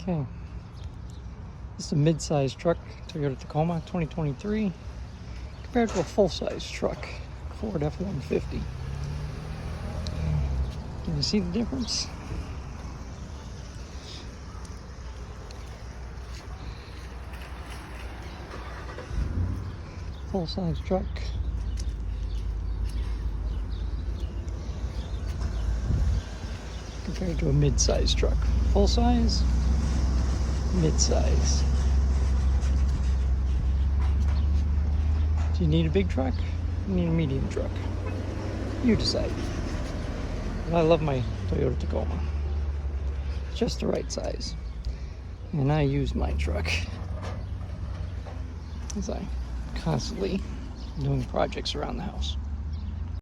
Okay, this is a mid-size truck, Toyota Tacoma 2023, compared to a full-size truck, Ford F-150. Can you see the difference? Full-size truck. Compared to a mid-size truck. Full-size, mid-size. Do you need a big truck? You need a medium truck. You decide. But I love my Toyota Tacoma. It's just the right size. And I use my truck as I constantly doing projects around the house.